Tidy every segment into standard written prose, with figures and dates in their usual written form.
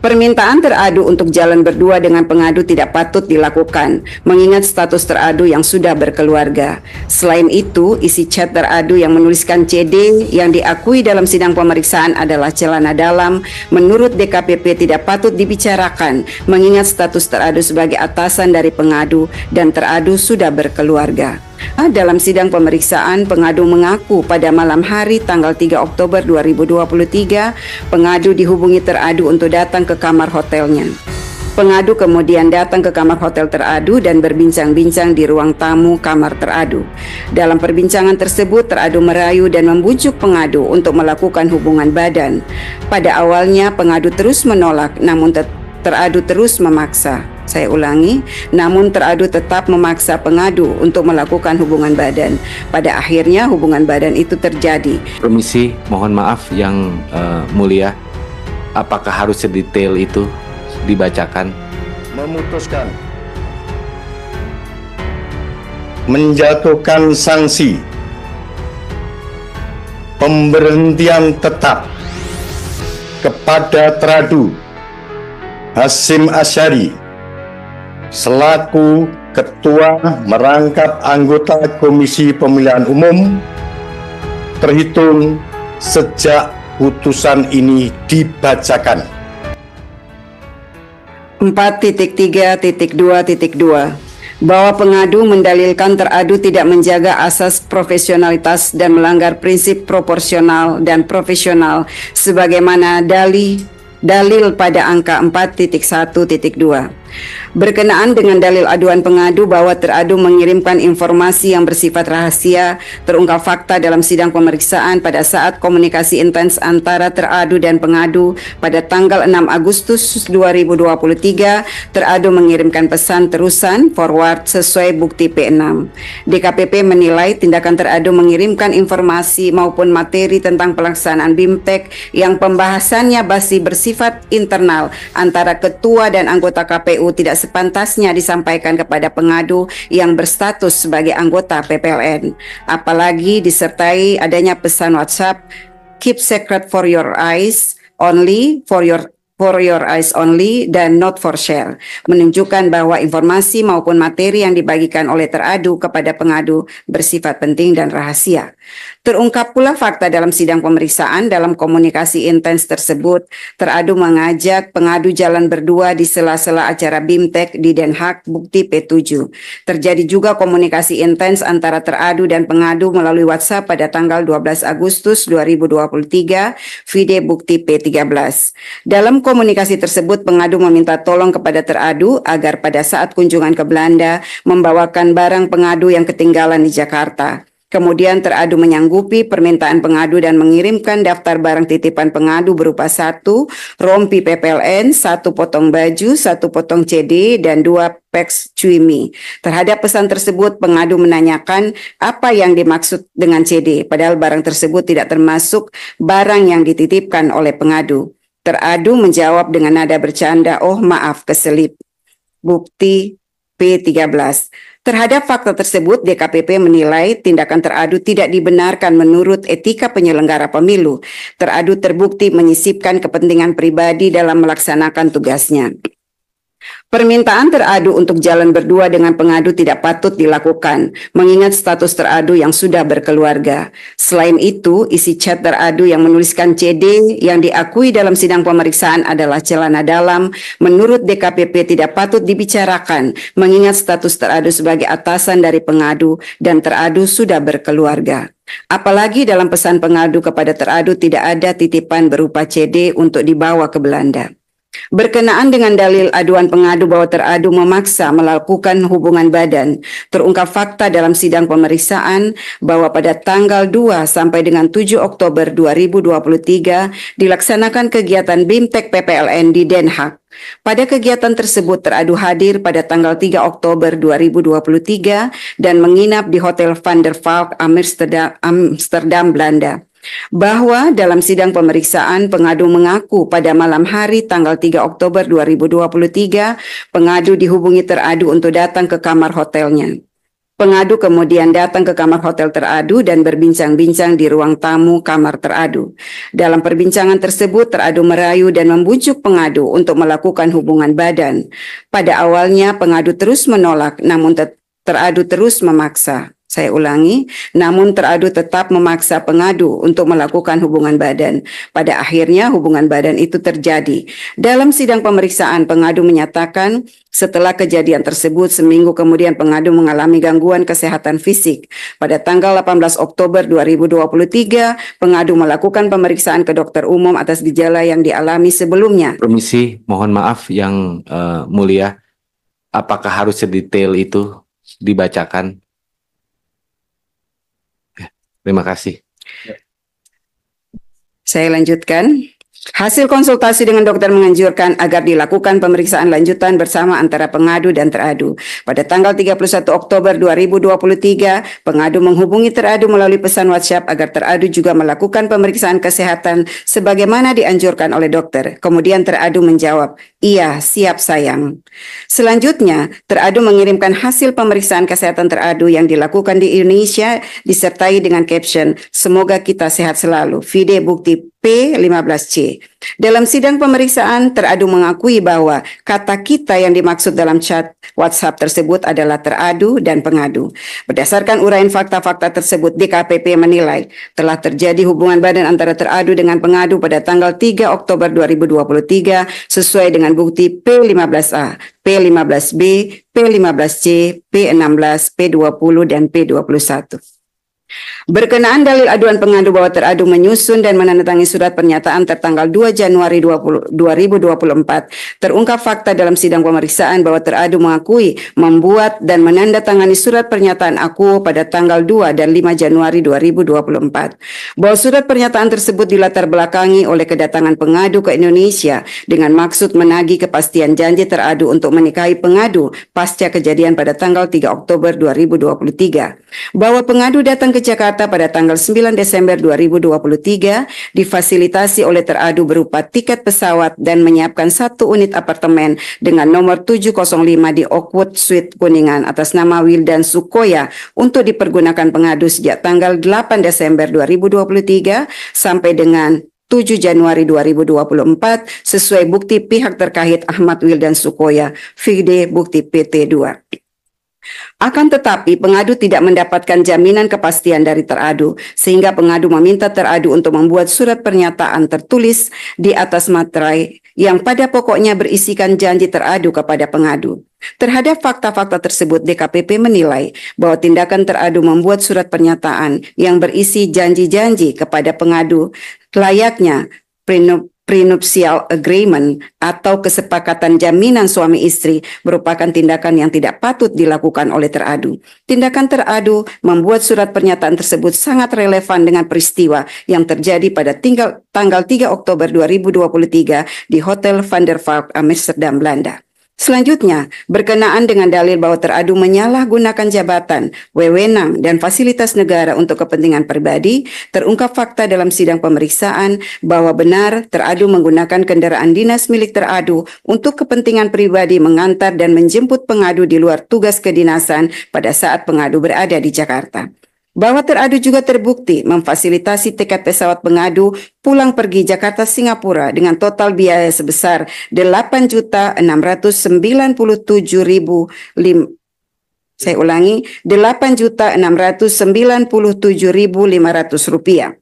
Permintaan teradu untuk jalan berdua dengan pengadu tidak patut dilakukan, mengingat status teradu yang sudah berkeluarga. Selain itu, isi chat teradu yang menuliskan CD yang diakui dalam sidang pemeriksaan adalah celana dalam, menurut DKPP tidak patut dibicarakan, mengingat status teradu sebagai atasan dari pengadu dan teradu sudah berkeluarga. Dalam sidang pemeriksaan, pengadu mengaku pada malam hari tanggal 3 Oktober 2023, pengadu dihubungi teradu untuk datang ke kamar hotelnya. Pengadu kemudian datang ke kamar hotel teradu dan berbincang-bincang di ruang tamu kamar teradu. Dalam perbincangan tersebut, teradu merayu dan membujuk pengadu untuk melakukan hubungan badan. Pada awalnya, pengadu terus menolak, namun teradu terus memaksa. Saya ulangi, namun teradu tetap memaksa pengadu untuk melakukan hubungan badan. Pada akhirnya hubungan badan itu terjadi. Permisi, mohon maaf yang mulia, apakah harus sedetail itu dibacakan? Memutuskan menjatuhkan sanksi pemberhentian tetap kepada teradu Hasyim Asyari selaku Ketua Merangkap Anggota Komisi Pemilihan Umum terhitung sejak putusan ini dibacakan. 4.3.2.2 bahwa pengadu mendalilkan teradu tidak menjaga asas profesionalitas dan melanggar prinsip proporsional dan profesional sebagaimana dalil pada angka 4.1.2. Berkenaan dengan dalil aduan pengadu bahwa teradu mengirimkan informasi yang bersifat rahasia, terungkap fakta dalam sidang pemeriksaan pada saat komunikasi intens antara teradu dan pengadu pada tanggal 6 Agustus 2023, teradu mengirimkan pesan terusan forward sesuai bukti P6. DKPP menilai tindakan teradu mengirimkan informasi maupun materi tentang pelaksanaan BIMTEK yang pembahasannya masih bersifat internal antara ketua dan anggota KPU tidak sepantasnya disampaikan kepada pengadu yang berstatus sebagai anggota PPLN, apalagi disertai adanya pesan WhatsApp keep secret for your eyes only, for your eyes only dan not for share, menunjukkan bahwa informasi maupun materi yang dibagikan oleh teradu kepada pengadu bersifat penting dan rahasia. Terungkap pula fakta dalam sidang pemeriksaan. Dalam komunikasi intens tersebut, teradu mengajak pengadu jalan berdua di sela-sela acara BIMTEK di Den Haag, bukti P7. Terjadi juga komunikasi intens antara teradu dan pengadu melalui WhatsApp pada tanggal 12 Agustus 2023, vide bukti P13. Dalam komunikasi tersebut, pengadu meminta tolong kepada teradu agar pada saat kunjungan ke Belanda membawakan barang pengadu yang ketinggalan di Jakarta. Kemudian teradu menyanggupi permintaan pengadu dan mengirimkan daftar barang titipan pengadu berupa 1 rompi PPLN, 1 potong baju, 1 potong CD, dan 2 peks cuimi. Terhadap pesan tersebut, pengadu menanyakan apa yang dimaksud dengan CD, padahal barang tersebut tidak termasuk barang yang dititipkan oleh pengadu. Teradu menjawab dengan nada bercanda, "Oh maaf, keselip." Bukti P13. Terhadap fakta tersebut, DKPP menilai tindakan teradu tidak dibenarkan menurut etika penyelenggara pemilu. Teradu terbukti menyisipkan kepentingan pribadi dalam melaksanakan tugasnya. Permintaan teradu untuk jalan berdua dengan pengadu tidak patut dilakukan, mengingat status teradu yang sudah berkeluarga. Selain itu, isi chat teradu yang menuliskan CD yang diakui dalam sidang pemeriksaan adalah celana dalam, menurut DKPP tidak patut dibicarakan, mengingat status teradu sebagai atasan dari pengadu dan teradu sudah berkeluarga. Apalagi dalam pesan pengadu kepada teradu tidak ada titipan berupa CD untuk dibawa ke Belanda. Berkenaan dengan dalil aduan pengadu bahwa teradu memaksa melakukan hubungan badan, terungkap fakta dalam sidang pemeriksaan bahwa pada tanggal 2 sampai dengan 7 Oktober 2023 dilaksanakan kegiatan BIMTEK PPLN di Den Haag. Pada kegiatan tersebut teradu hadir pada tanggal 3 Oktober 2023 dan menginap di Hotel Van der Valk, Amsterdam, Belanda. Bahwa dalam sidang pemeriksaan pengadu mengaku pada malam hari tanggal 3 Oktober 2023 pengadu dihubungi teradu untuk datang ke kamar hotelnya. Pengadu kemudian datang ke kamar hotel teradu dan berbincang-bincang di ruang tamu kamar teradu. Dalam perbincangan tersebut, teradu merayu dan membujuk pengadu untuk melakukan hubungan badan. Pada awalnya pengadu terus menolak, namun teradu terus memaksa. Saya ulangi, namun teradu tetap memaksa pengadu untuk melakukan hubungan badan. Pada akhirnya hubungan badan itu terjadi. Dalam sidang pemeriksaan, pengadu menyatakan setelah kejadian tersebut, seminggu kemudian pengadu mengalami gangguan kesehatan fisik. Pada tanggal 18 Oktober 2023, pengadu melakukan pemeriksaan ke dokter umum atas gejala yang dialami sebelumnya. Permisi, mohon maaf yang mulia, apakah harus sedetail itu dibacakan? Terima kasih. Saya lanjutkan. Hasil konsultasi dengan dokter menganjurkan agar dilakukan pemeriksaan lanjutan bersama antara pengadu dan teradu. Pada tanggal 31 Oktober 2023, pengadu menghubungi teradu melalui pesan WhatsApp agar teradu juga melakukan pemeriksaan kesehatan sebagaimana dianjurkan oleh dokter. Kemudian teradu menjawab, "Iya, siap sayang." Selanjutnya, teradu mengirimkan hasil pemeriksaan kesehatan teradu yang dilakukan di Indonesia disertai dengan caption, "Semoga kita sehat selalu." Video bukti P15C. Dalam sidang pemeriksaan, teradu mengakui bahwa kata kita yang dimaksud dalam chat WhatsApp tersebut adalah teradu dan pengadu. Berdasarkan uraian fakta-fakta tersebut, DKPP menilai telah terjadi hubungan badan antara teradu dengan pengadu pada tanggal 3 Oktober 2023 sesuai dengan bukti P15A, P15B, P15C, P16, P20, dan P21. Berkenaan dalil aduan pengadu bahwa teradu menyusun dan menandatangani surat pernyataan tertanggal 2 Januari 2024, terungkap fakta dalam sidang pemeriksaan bahwa teradu mengakui membuat dan menandatangani surat pernyataan aku pada tanggal 2 dan 5 Januari 2024. Bahwa surat pernyataan tersebut dilatar belakangi oleh kedatangan pengadu ke Indonesia dengan maksud menagih kepastian janji teradu untuk menikahi pengadu pasca kejadian pada tanggal 3 Oktober 2023. Bahwa pengadu datang ke Jakarta pada tanggal 9 Desember 2023 difasilitasi oleh teradu berupa tiket pesawat dan menyiapkan 1 unit apartemen dengan nomor 705 di Oakwood Suite Kuningan atas nama Wildan Sukoya untuk dipergunakan pengadu sejak tanggal 8 Desember 2023 sampai dengan 7 Januari 2024 sesuai bukti pihak terkait Ahmad Wildan Sukoya, video bukti PT2. Akan tetapi pengadu tidak mendapatkan jaminan kepastian dari teradu sehingga pengadu meminta teradu untuk membuat surat pernyataan tertulis di atas materai yang pada pokoknya berisikan janji teradu kepada pengadu. Terhadap fakta-fakta tersebut, DKPP menilai bahwa tindakan teradu membuat surat pernyataan yang berisi janji-janji kepada pengadu layaknya prenuptial agreement atau kesepakatan jaminan suami istri merupakan tindakan yang tidak patut dilakukan oleh teradu. Tindakan teradu membuat surat pernyataan tersebut sangat relevan dengan peristiwa yang terjadi pada tanggal 3 Oktober 2023 di Hotel Van der Valk, Amsterdam, Belanda. Selanjutnya, berkenaan dengan dalil bahwa teradu menyalahgunakan jabatan, wewenang, dan fasilitas negara untuk kepentingan pribadi, terungkap fakta dalam sidang pemeriksaan bahwa benar teradu menggunakan kendaraan dinas milik teradu untuk kepentingan pribadi mengantar dan menjemput pengadu di luar tugas kedinasan pada saat pengadu berada di Jakarta. Bahwa teradu juga terbukti memfasilitasi tiket pesawat pengadu pulang pergi Jakarta Singapura dengan total biaya sebesar 8.697.500 rupiah.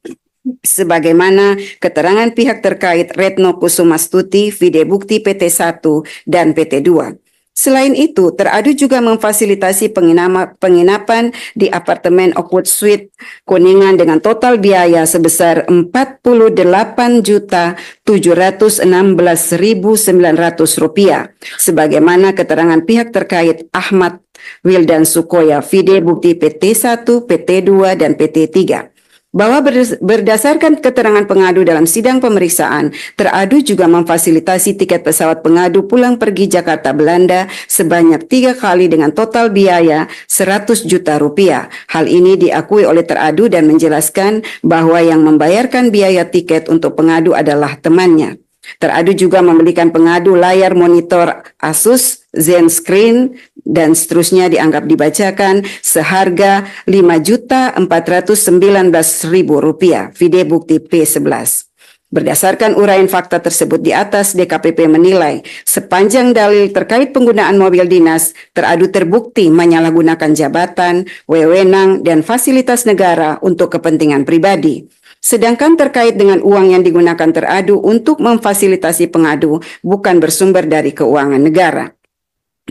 Sebagaimana keterangan pihak terkait Retno Kusumastuti, video bukti PT1 dan PT2. Selain itu, teradu juga memfasilitasi penginapan di apartemen Oakwood Suite Kuningan dengan total biaya sebesar Rp47.716.900 sebagaimana keterangan pihak terkait Ahmad Wildan Sukoya, video bukti PT1, PT2, dan PT3. Bahwa berdasarkan keterangan pengadu dalam sidang pemeriksaan, teradu juga memfasilitasi tiket pesawat pengadu pulang pergi Jakarta Belanda sebanyak 3 kali dengan total biaya 100 juta rupiah. Hal ini diakui oleh teradu dan menjelaskan bahwa yang membayarkan biaya tiket untuk pengadu adalah temannya. Teradu juga membelikan pengadu layar monitor Asus Zen Screen, dan seterusnya dianggap dibacakan seharga Rp5.419.000. Vide bukti P11. Berdasarkan uraian fakta tersebut di atas, DKPP menilai sepanjang dalil terkait penggunaan mobil dinas, teradu terbukti menyalahgunakan jabatan, wewenang, dan fasilitas negara untuk kepentingan pribadi. Sedangkan terkait dengan uang yang digunakan teradu untuk memfasilitasi pengadu bukan bersumber dari keuangan negara.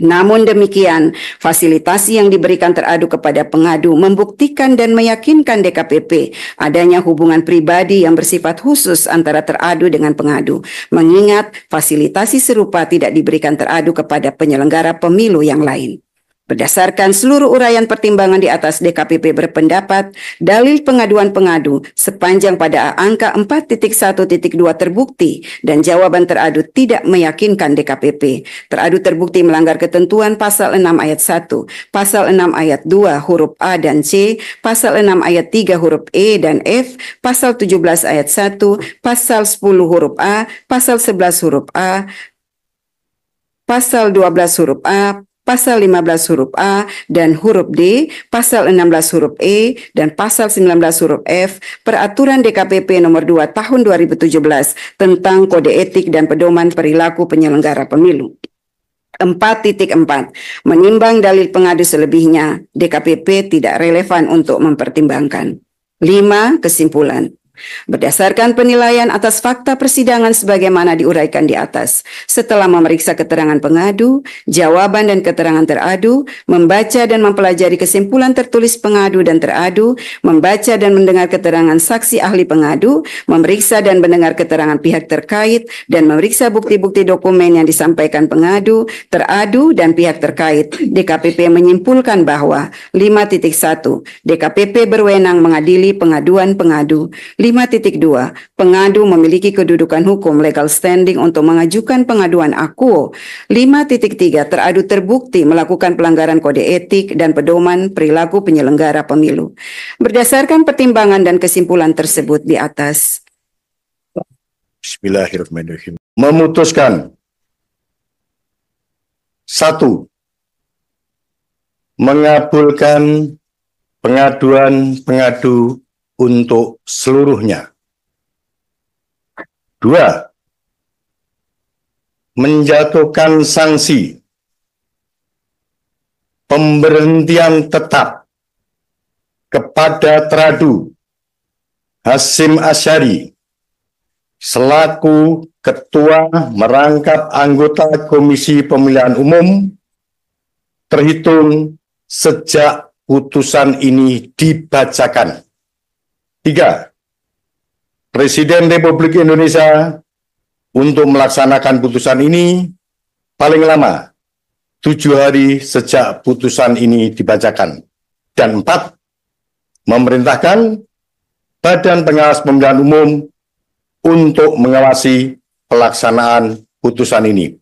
Namun demikian, fasilitasi yang diberikan teradu kepada pengadu membuktikan dan meyakinkan DKPP adanya hubungan pribadi yang bersifat khusus antara teradu dengan pengadu, mengingat fasilitasi serupa tidak diberikan teradu kepada penyelenggara pemilu yang lain. Berdasarkan seluruh uraian pertimbangan di atas, DKPP berpendapat dalil pengaduan pengadu sepanjang pada angka 4.1.2 terbukti dan jawaban teradu tidak meyakinkan DKPP. Teradu terbukti melanggar ketentuan pasal 6 ayat 1, pasal 6 ayat 2 huruf A dan C, pasal 6 ayat 3 huruf E dan F, pasal 17 ayat 1, pasal 10 huruf A, pasal 11 huruf A, pasal 12 huruf A, pasal 15 huruf A dan huruf D, pasal 16 huruf E, dan pasal 19 huruf F, Peraturan DKPP nomor 2 tahun 2017 tentang Kode Etik dan Pedoman Perilaku Penyelenggara Pemilu. 4.4. Menimbang dalil pengadu selebihnya, DKPP tidak relevan untuk mempertimbangkan. 5. Kesimpulan. Berdasarkan penilaian atas fakta persidangan sebagaimana diuraikan di atas, setelah memeriksa keterangan pengadu, jawaban dan keterangan teradu, membaca dan mempelajari kesimpulan tertulis pengadu dan teradu, membaca dan mendengar keterangan saksi ahli pengadu, memeriksa dan mendengar keterangan pihak terkait, dan memeriksa bukti-bukti dokumen yang disampaikan pengadu, teradu, dan pihak terkait, DKPP menyimpulkan bahwa 5.1. DKPP berwenang mengadili pengaduan pengadu. 5.2. Pengadu memiliki kedudukan hukum legal standing untuk mengajukan pengaduan akuo. 5.3. Teradu terbukti melakukan pelanggaran kode etik dan pedoman perilaku penyelenggara pemilu. Berdasarkan pertimbangan dan kesimpulan tersebut di atas. Bismillahirrahmanirrahim. Memutuskan. 1. Mengabulkan pengaduan pengadu untuk seluruhnya. 2. Menjatuhkan sanksi pemberhentian tetap kepada teradu Hasyim Asyari selaku Ketua Merangkap Anggota Komisi Pemilihan Umum terhitung sejak putusan ini dibacakan. 3. Presiden Republik Indonesia untuk melaksanakan putusan ini paling lama 7 hari sejak putusan ini dibacakan. Dan 4. Memerintahkan Badan Pengawas Pemilihan Umum untuk mengawasi pelaksanaan putusan ini.